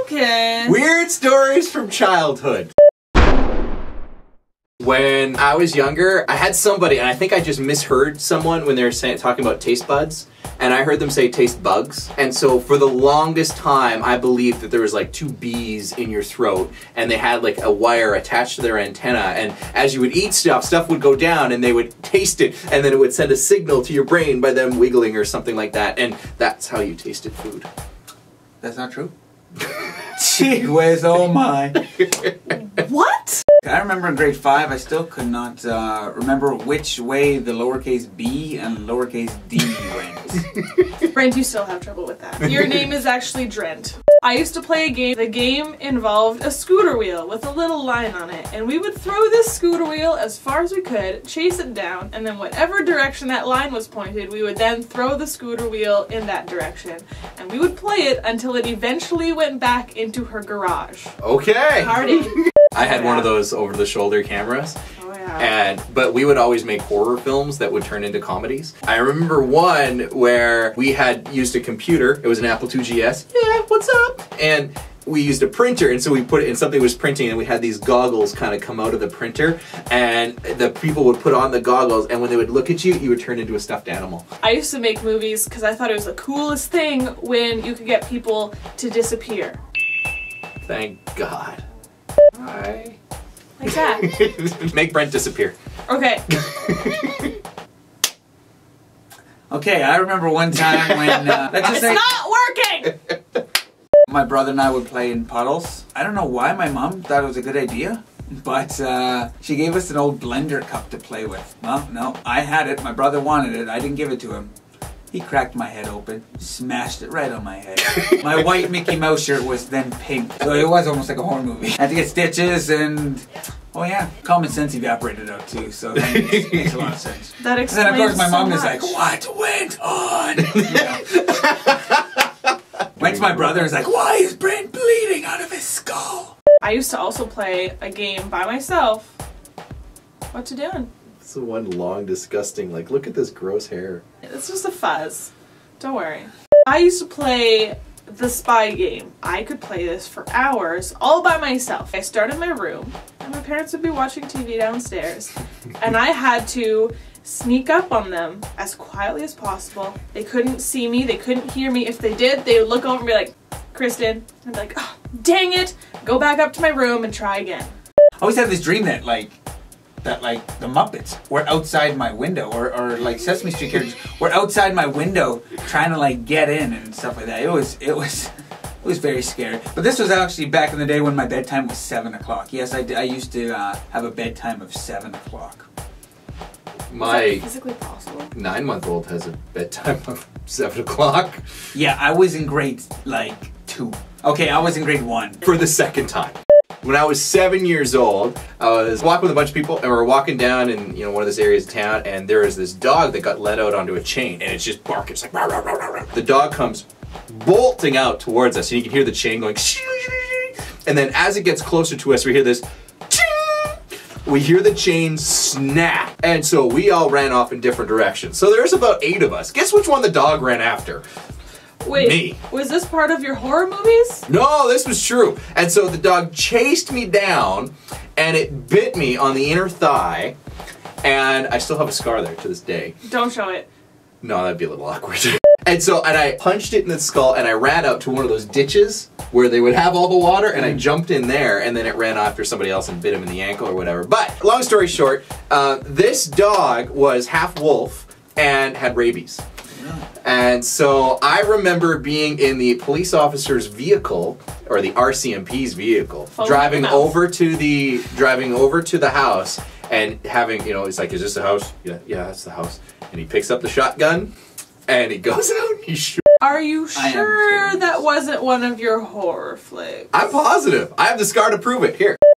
Okay. Weird stories from childhood. When I was younger, I had somebody, and I think I just misheard someone when they were talking about taste buds, and I heard them say taste bugs. And so for the longest time, I believed that there was like 2 bees in your throat, and they had like a wire attached to their antenna, and as you would eat stuff would go down, and they would taste it, and then it would send a signal to your brain by them wiggling or something like that, and that's how you tasted food. That's not true. Gee whiz, oh my. What? I remember in grade 5, I still could not remember which way the lowercase b and lowercase d went. Brent, you still have trouble with that. Your name is actually Drent. I used to play a game. The game involved a scooter wheel with a little line on it, and we would throw this scooter wheel as far as we could, chase it down, and then whatever direction that line was pointed, we would then throw the scooter wheel in that direction. And we would play it until it eventually went back into her garage. Okay. Party. I had one of those over-the-shoulder cameras. Oh yeah. But we would always make horror films that would turn into comedies. I remember one where we had used a computer. It was an Apple II GS. Yeah, what's up? And we used a printer, and so we put it in, something was printing, and we had these goggles kind of come out of the printer, and the people would put on the goggles, and when they would look at you, you would turn into a stuffed animal. I used to make movies because I thought it was the coolest thing when you could get people to disappear. Thank God. Hi. Like that. Make Brent disappear. Okay. Okay, I remember one time when let's just It's say not working! my brother and I would play in puddles. I don't know why my mom thought it was a good idea, but she gave us an old blender cup to play with. Well, no, I had it. My brother wanted it. I didn't give it to him. He cracked my head open, smashed it right on my head. My white Mickey Mouse shirt was then pink, so it was almost like a horror movie. I had to get stitches and, oh yeah, common sense evaporated out too, so that makes a lot of sense. That And explains then of course my so mom much. is like, what went on? Went to my brother and was like, why is Brent bleeding out of his skull? I used to also play a game by myself. What you doing? It's the one long, disgusting, like, look at this gross hair. It's just a fuzz. Don't worry. I used to play the spy game. I could play this for hours all by myself. I started in my room, and my parents would be watching TV downstairs, and I had to sneak up on them as quietly as possible. They couldn't see me, they couldn't hear me. If they did, they would look over and be like, Kristen, and I'd be like, oh, dang it, go back up to my room and try again. I always had this dream that the Muppets were outside my window, or like Sesame Street characters were outside my window trying to like get in and stuff like that. It was very scary. But this was actually back in the day when my bedtime was 7 o'clock. Yes, I used to have a bedtime of 7 o'clock. My Is that physically possible? 9-month-old has a bedtime of 7 o'clock. Yeah, I was in grade like 2. Okay, I was in grade 1. For the second time. When I was 7 years old, I was walking with a bunch of people, and we were walking down in one of those areas of town, and there was this dog that got let out onto a chain, and it's just barking. It's like rah, rah, rah, rah, rah. The dog comes bolting out towards us, and you can hear the chain going and then as it gets closer to us, we hear this we hear the chain snap, and so we all ran off in different directions. So there's about 8 of us. Guess which one the dog ran after? Wait, Me. Was this part of your horror movies? No, this was true. And so the dog chased me down, and it bit me on the inner thigh, and I still have a scar there to this day. Don't show it. No, that'd be a little awkward. And I punched it in the skull, and I ran out to one of those ditches where they would have all the water, and I jumped in there, and then it ran after somebody else and bit him in the ankle or whatever. But, long story short, this dog was half wolf and had rabies. And so I remember being in the police officer's vehicle, or the RCMP's vehicle, driving over to the house and having, he's like, is this the house? Yeah, that's the house. And he picks up the shotgun and he goes out and he shoots. Are you sure that wasn't one of your horror flicks? I'm positive. I have the scar to prove it. Here.